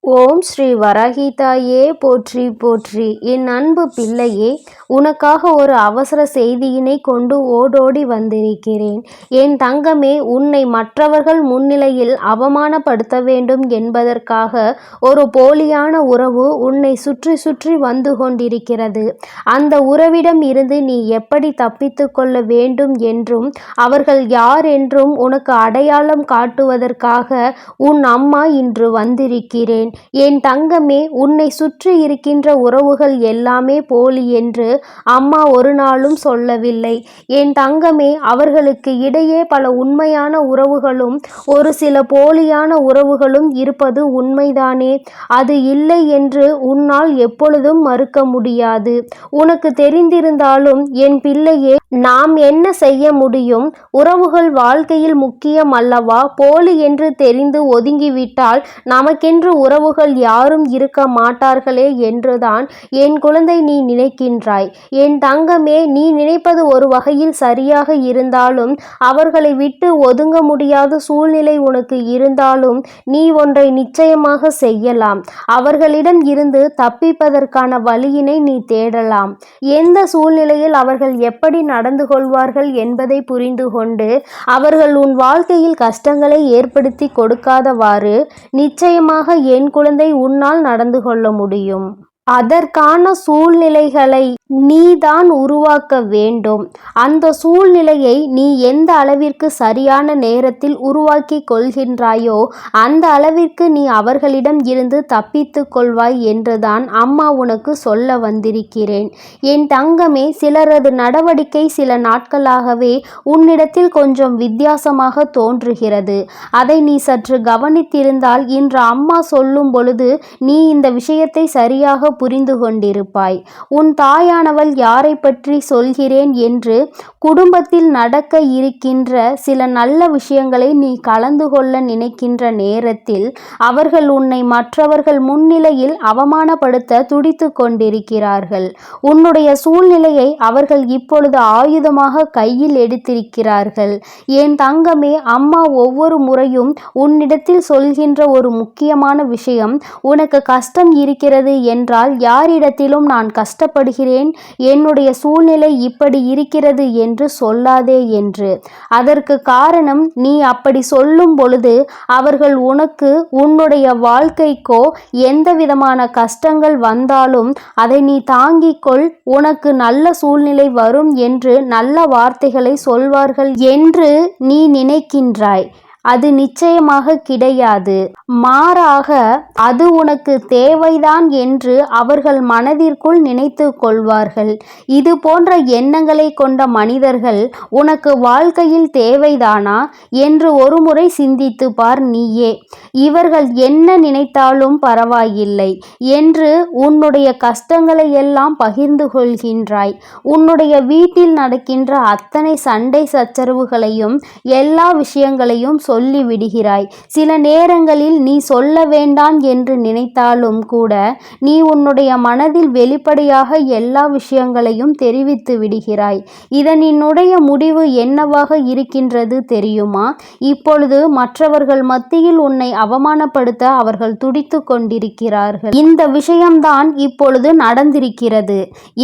ஓம் ஸ்ரீ வராகிதாயே போற்றி போற்றி. என் அன்பு பிள்ளையே, உனக்காக ஒரு அவசர செய்தியினை கொண்டு ஓடோடி வந்திருக்கிறேன். என் தங்கமே, உன்னை மற்றவர்கள் முன்னிலையில் அவமானப்படுத்த வேண்டும் என்பதற்காக ஒரு போலியான உறவு உன்னை சுற்றி சுற்றி வந்து கொண்டிருக்கிறது. அந்த உறவிடம் இருந்து நீ எப்படி தப்பித்து கொள்ள வேண்டும் என்றும் அவர்கள் யார் என்றும் உனக்கு அடையாளம் காட்டுவதற்காக உன் அம்மா இன்று வந்திருக்கிறேன். என் தங்கமே, உன்னை சுற்றி இருக்கின்ற உறவுகள் எல்லாமே போலி என்று அம்மா ஒரு நாளும் சொல்லவில்லை. என் தங்கமே, அவர்களுக்கு இடையே பல உண்மையான உறவுகளும் ஒரு சில போலியான உறவுகளும் இருப்பது உண்மைதானே. அது இல்லை என்று உன்னால் எப்பொழுதும் மறுக்க முடியாது. உனக்கு தெரிந்திருந்தாலும் என் பிள்ளையே, நாம் என்ன செய்ய முடியும்? உறவுகள் வாழ்க்கையில் முக்கியம் அல்லவா? போலி என்று தெரிந்து ஒதுங்கிவிட்டால் நமக்கென்று உறவுகள் யாரும் இருக்க மாட்டார்களே என்றுதான் என் குழந்தை நீ நினைக்கின்றாய். என் தங்கமே, நீ நினைப்பது ஒரு வகையில் சரியாக இருந்தாலும் அவர்களை விட்டு ஒதுங்க முடியாத சூழ்நிலை உனக்கு இருந்தாலும் நீ ஒன்றை நிச்சயமாக செய்யலாம். அவர்களிடம் இருந்து தப்பிப்பதற்கான வழியினை நீ தேடலாம். எந்த சூழ்நிலையில் அவர்கள் எப்படி நடந்து கொள்வார்கள் என்பதை புரிந்து கொண்டு அவர்கள் உன் வாழ்க்கையில் கஷ்டங்களை ஏற்படுத்தி கொடுக்காதவாறு நிச்சயமாக என் குழந்தை உன்னால் நடந்து கொள்ள முடியும். அதற்கான சூழ்நிலைகளை நீதான் உருவாக்க வேண்டும். அந்த சூழ்நிலையை நீ எந்த அளவிற்கு சரியான நேரத்தில் உருவாக்கி கொள்கின்றாயோ அந்த அளவிற்கு நீ அவர்களிடம் இருந்து தப்பித்து கொள்வாய் என்றுதான் அம்மா உனக்கு சொல்ல வந்திருக்கிறேன். என் தங்கமே, சிலரது நடவடிக்கை சில நாட்களாகவே உன்னிடத்தில் கொஞ்சம் வித்தியாசமாக தோன்றுகிறது. அதை நீ சற்று கவனித்திருந்தால் இன்று அம்மா சொல்லும் பொழுது நீ இந்த விஷயத்தை சரியாக புரிந்து கொண்டிருப்பாய். உன் தாயானவள் யாரை பற்றி சொல்கிறேன் என்று குடும்பத்தில் நடக்க இருக்கின்ற சில நல்ல விஷயங்களை நீ கலந்து கொள்ள நினைக்கின்ற நேரத்தில் அவர்கள் உன்னை மற்றவர்கள் முன்னிலையில் அவமானப்படுத்த துடித்து கொண்டிருக்கிறார்கள். உன்னுடைய சூழ்நிலையை அவர்கள் இப்பொழுது ஆயுதமாக கையில் எடுத்திருக்கிறார்கள். என் தங்கமே, அம்மா ஒவ்வொரு முறையும் உன்னிடத்தில் சொல்கின்ற ஒரு முக்கியமான விஷயம், உனக்கு கஷ்டம் இருக்கிறது என்றால் யாரிடத்திலும் நான் கஷ்டப்படுகிறேன், என்னுடைய சூழ்நிலை இப்படி இருக்கிறது என்று சொல்லாதே என்று. அதற்கு காரணம், நீ அப்படி சொல்லும் பொழுது அவர்கள் உனக்கு உன்னுடைய வாழ்க்கைக்கோ எந்த விதமான கஷ்டங்கள் வந்தாலும் அதை நீ தாங்கிக்கொள், உனக்கு நல்ல சூழ்நிலை வரும் என்று நல்ல வார்த்தைகளை சொல்வார்கள் என்று நீ நினைக்கின்றாய். அது நிச்சயமாக கிடையாது. மாறாக அது உனக்கு தேவைதான் என்று அவர்கள் மனதிற்குள் நினைத்து கொள்வார்கள். இது போன்ற எண்ணங்களை கொண்ட மனிதர்கள் உனக்கு வாழ்க்கையில் தேவைதானா என்று ஒருமுறை சிந்தித்து பார் நீயே. இவர்கள் என்ன நினைத்தாலும் பரவாயில்லை என்று உன்னுடைய கஷ்டங்களை எல்லாம் பகிர்ந்து கொள்கின்றாய். உன்னுடைய வீட்டில் நடக்கின்ற அத்தனை சண்டை சச்சரவுகளையும் எல்லா விஷயங்களையும் சொல்லி விடுகிறாய். சில நேரங்களில் நீ சொல்ல வேண்டாம் என்று நினைத்தாலும் கூட நீ உன்னுடைய மனதில் வெளிப்படையாக எல்லா விஷயங்களையும் தெரிவித்து விடுகிறாய். இதனுடைய முடிவு என்னவாக இருக்கின்றது தெரியுமா? இப்பொழுது மற்றவர்கள் மத்தியில் உன்னை அவமானப்படுத்த அவர்கள் துடித்து கொண்டிருக்கிறார்கள். இந்த விஷயம்தான் இப்பொழுது நடந்திருக்கிறது.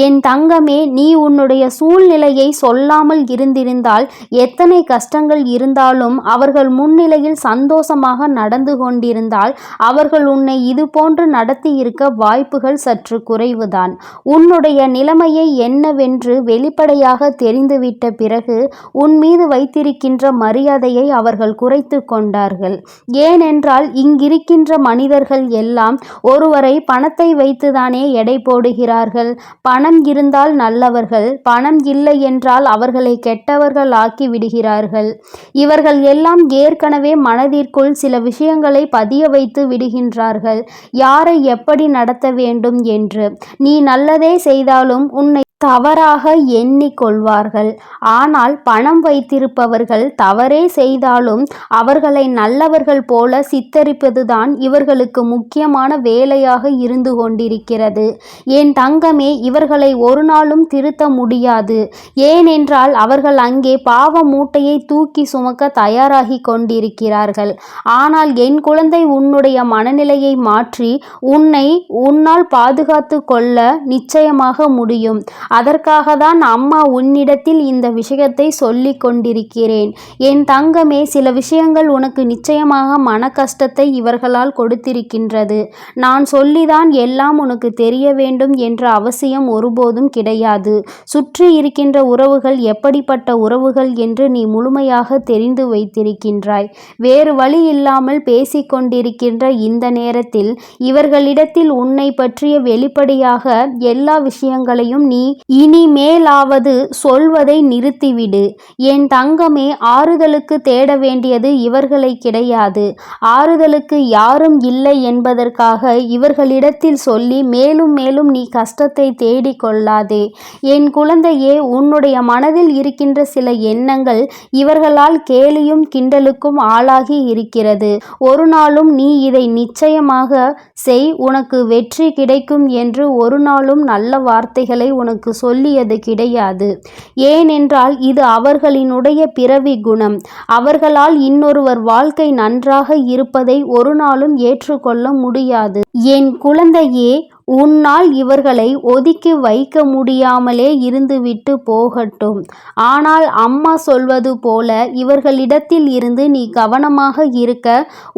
என் தங்கமே, நீ உன்னுடைய சூழ்நிலையை சொல்லாமல் இருந்திருந்தால் எத்தனை கஷ்டங்கள் இருந்தாலும் அவர்கள் முன்னிலையில் சந்தோஷமாக நடந்து கொண்டிருந்தால் அவர்கள் உன்னை இது போன்று நடத்தி இருக்க வாய்ப்புகள் சற்று குறைவுதான். உன்னுடைய நிலைமையை என்னவென்று வெளிப்படையாக தெரிந்துவிட்ட பிறகு உன் மீது வைத்திருக்கின்ற மரியாதையை அவர்கள் குறைத்து கொண்டார்கள். ஏனென்றால் இங்கிருக்கின்ற மனிதர்கள் எல்லாம் ஒருவரை பணத்தை வைத்துதானே எடை போடுகிறார்கள். பணம் இருந்தால் நல்லவர்கள், பணம் இல்லை என்றால் அவர்களை கெட்டவர்கள் ஆக்கி விடுகிறார்கள். இவர்கள் எல்லாம் ஏற்கனவே மனதிற்குள் சில விஷயங்களை பதிய வைத்து விடுகின்றார்கள், யாரை எப்படி நடத்த வேண்டும் என்று. நீ நல்லதே செய்தாலும் உன்னை தவறாக எண்ணிக்கொள்வார்கள். ஆனால் பணம் வைத்திருப்பவர்கள் தவறே செய்தாலும் அவர்களை நல்லவர்கள் போல சித்தரிப்பதுதான் இவர்களுக்கு முக்கியமான வேலையாக இருந்து கொண்டிருக்கிறது. என் தங்கமே, இவர்களை ஒரு நாளும் திருத்த முடியாது. ஏனென்றால் அவர்கள் அங்கே பாவ மூட்டையை தூக்கி சுமக்க தயாராகி கொண்டிருக்கிறார்கள். ஆனால் என் குழந்தை, உன்னுடைய மனநிலையை மாற்றி உன்னால் பாதுகாத்து கொள்ள நிச்சயமாக முடியும். அதற்காக தான் அம்மா உன்னிடத்தில் இந்த விஷயத்தை சொல்லிக் கொண்டிருக்கிறேன். என் தங்கமே, சில விஷயங்கள் உனக்கு நிச்சயமாக மன கஷ்டத்தை இவர்களால் கொடுத்திருக்கின்றது. நான் சொல்லிதான் எல்லாம் உனக்கு தெரிய வேண்டும் என்ற அவசியம் ஒருபோதும் கிடையாது. சுற்றி இருக்கின்ற உறவுகள் எப்படிப்பட்ட உறவுகள் என்று நீ முழுமையாக தெரிந்து வைத்திருக்கின்றாய். வேறு வழி இல்லாமல் பேசிக்கொண்டிருக்கின்ற இந்த நேரத்தில் இவர்களிடத்தில் உன்னை பற்றிய வெளிப்படையாக எல்லா விஷயங்களையும் நீ இனிமேலாவது சொல்வதை நிறுத்திவிடு. என் தங்கமே, ஆறுதலுக்கு தேட வேண்டியது இவர்களை கிடையாது. ஆறுதலுக்கு யாரும் இல்லை என்பதற்காக இவர்களிடத்தில் சொல்லி மேலும் மேலும் நீ கஷ்டத்தை தேடிக் கொள்ளாதே. என் குழந்தையே, உன்னுடைய மனதில் இருக்கின்ற சில எண்ணங்கள் இவர்களால் கேலியும் கிண்டலுக்கும் ஆளாகி இருக்கிறது. ஒரு நாளும் நீ இதை நிச்சயமாக செய், உனக்கு வெற்றி கிடைக்கும் என்று ஒரு நாளும் நல்ல வார்த்தைகளை உனக்கு சொல்லியது கிடையாது. ஏனென்றால் இது அவர்களினுடைய பிறவி குணம். அவர்களால் இன்னொருவர் வாழ்க்கை நன்றாக இருப்பதை ஒரு நாளும் ஏற்றுக்கொள்ள முடியாது. என் குழந்தையே, உன்னால் இவர்களை ஒதுக்கி வைக்க முடியாமலே இருந்துவிட்டு போகட்டும். ஆனால் அம்மா சொல்வது போல இவர்களிடத்தில் இருந்து நீ கவனமாக இருக்க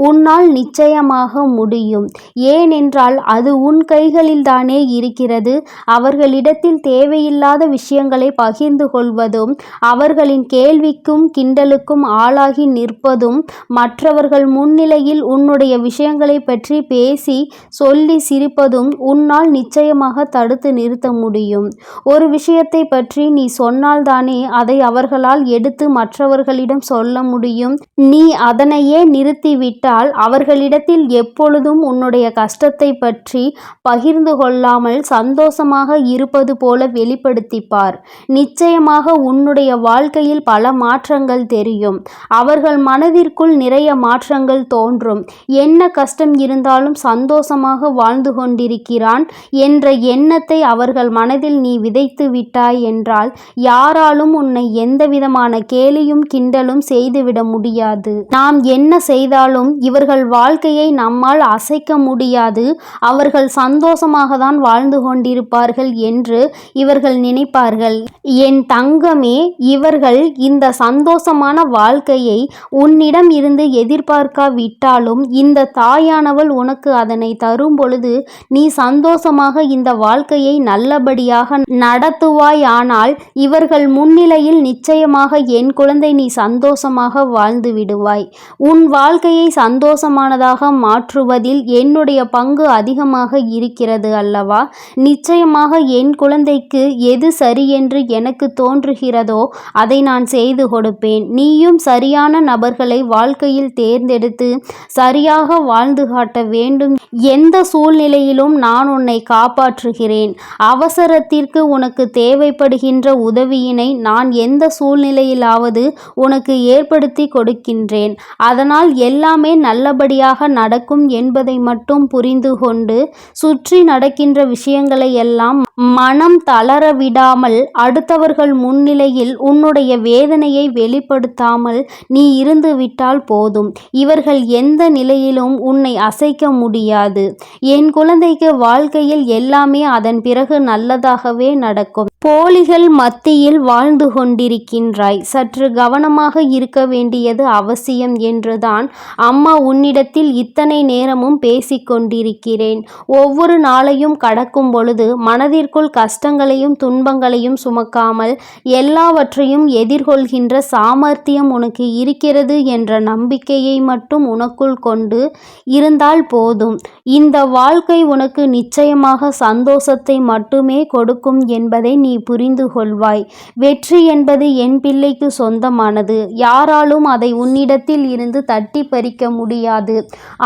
உன்னால் நிச்சயமாக முடியும். ஏனென்றால் அது உன் கைகளில்தானே இருக்கிறது. அவர்களிடத்தில் தேவையில்லாத விஷயங்களை பகிர்ந்து கொள்வதும் அவர்களின் கேள்விக்கும் கிண்டலுக்கும் ஆளாகி நிற்பதும் மற்றவர்கள் முன்னிலையில் உன்னுடைய விஷயங்களை பற்றி பேசி சொல்லி சிரிப்பதும் உன்னால் நிச்சயமாக தடுத்து நிறுத்த முடியும். ஒரு விஷயத்தை பற்றி நீ சொன்னால்தானே அதை அவர்களால் எடுத்து மற்றவர்களிடம் சொல்ல முடியும். நீ அதனையே நிறுத்திவிட்டால் அவர்களிடத்தில் எப்பொழுதும் உன்னுடைய கஷ்டத்தை பற்றி பகிர்ந்து கொள்ளாமல் சந்தோஷமாக இருப்பது போல வெளிப்படுத்திப்பார். நிச்சயமாக உன்னுடைய வாழ்க்கையில் பல மாற்றங்கள் தெரியும். அவர்கள் மனதிற்குள் நிறைய மாற்றங்கள் தோன்றும். என்ன கஷ்டம் இருந்தாலும் சந்தோஷமாக வாழ்ந்து கொண்டிருக்கிறான் என்ற எண்ணத்தை அவர்கள் மனதில் நீ விதைத்து விட்டாய் என்றால் யாராலும் உன்னை எந்தவிதமான கேலியும் கிண்டலும் செய்துவிட முடியாது. நாம் என்ன செய்தாலும் இவர்கள் வாழ்க்கையை நம்மால் அசைக்க முடியாது. அவர்கள் சந்தோஷமாக தான் வாழ்ந்து கொண்டிருப்பார்கள் என்று இவர்கள் நினைப்பார்கள். என் தங்கமே, இவர்கள் இந்த சந்தோஷமான வாழ்க்கையை உன்னிடம் இருந்து எதிர்பார்க்காவிட்டாலும் இந்த தாயானவள் உனக்கு அதனை தரும் பொழுது நீ சந்தோஷமாக இந்த வாழ்க்கையை நல்லபடியாக நடத்துவாயானால் இவர்கள் முன்னிலையில் நிச்சயமாக என் குழந்தை நீ சந்தோஷமாக வாழ்ந்து விடுவாய். உன் வாழ்க்கையை சந்தோஷமானதாக மாற்றுவதில் என்னுடைய பங்கு அதிகமாக இருக்கிறது அல்லவா? நிச்சயமாக என் குழந்தைக்கு எது சரி என்று எனக்கு தோன்றுகிறதோ அதை நான் செய்து கொடுப்பேன். நீயும் சரியான நபர்களை வாழ்க்கையில் தேர்ந்தெடுத்து சரியாக வாழ்ந்து காட்ட வேண்டும். எந்த சூழ்நிலையிலும் நான் உன்னை காப்பாற்றுகிறேன். அவசரத்திற்கு உனக்கு தேவைப்படுகின்ற உதவியினை நான் எந்த சூழ்நிலையிலாவது உனக்கு ஏற்படுத்தி கொடுக்கின்றேன். அதனால் எல்லாமே நல்லபடியாக நடக்கும் என்பதை மட்டும் புரிந்து கொண்டு சுற்றி நடக்கின்ற விஷயங்களை எல்லாம் மனம் தளர விடாமல் அடுத்தவர்கள் முன்னிலையில் உன்னுடைய வேதனையை வெளிப்படுத்தாமல் நீ இருந்து விட்டால் போதும். இவர்கள் எந்த நிலையிலும் உன்னை அசைக்க முடியாது. என் குழந்தைக்கு வாழ்க்கையில் எல்லாமே அதன் பிறகு நல்லதாகவே நடக்கும். போலிகள் மத்தியில் வாழ்ந்து கொண்டிருக்கின்றாய். சற்று கவனமாக இருக்க வேண்டியது அவசியம் என்றுதான் அம்மா உன்னிடத்தில் இத்தனை நேரமும் பேசிக்கொண்டிருக்கிறேன். ஒவ்வொரு நாளையும் கடக்கும் பொழுது மனதிற்குள் கஷ்டங்களையும் துன்பங்களையும் சுமக்காமல் எல்லாவற்றையும் எதிர்கொள்கின்ற சாமர்த்தியம் உனக்கு இருக்கிறது என்ற நம்பிக்கையை மட்டும் உனக்குள் கொண்டு இருந்தால் போதும். இந்த வாழ்க்கை உனக்கு நிச்சயமாக சந்தோஷத்தை மட்டுமே கொடுக்கும் என்பதை நீ புரிந்து கொள்வாய். வெற்றி என்பது என் பிள்ளைக்கு சொந்தமானது. யாராலும் அதை உன்னிடத்தில் இருந்து தட்டி பறிக்க முடியாது.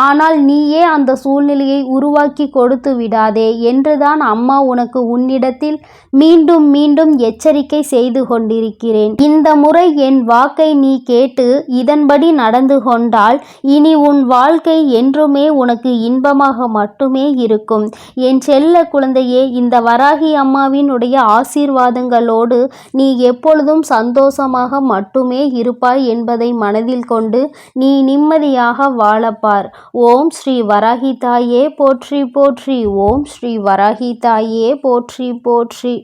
ஆனால் நீயே அந்த சூழ்நிலையை உருவாக்கி கொடுத்து விடாதே என்றுதான் அம்மா உனக்கு உன்னிடத்தில் மீண்டும் மீண்டும் எச்சரிக்கை செய்து கொண்டிருக்கிறேன். இந்த முறை என் வாக்கை நீ கேட்டு இதன்படி நடந்து கொண்டால் இனி உன் வாழ்க்கை என்றுமே உனக்கு இன்பமாக மட்டுமே இருக்கும். என் செல்ல குழந்தையே, இந்த வராகி அம்மாவினுடைய ஆசீர்வாதங்களோடு நீ எப்பொழுதும் சந்தோஷமாக மட்டுமே இருப்பாய் என்பதை மனதில் கொண்டு நீ நிம்மதியாக வாழப்பார். ஓம் ஸ்ரீ வராகி தாயே போற்றி போற்றி. ஓம் ஸ்ரீ வராகி தாயே போற்றி போற்றி.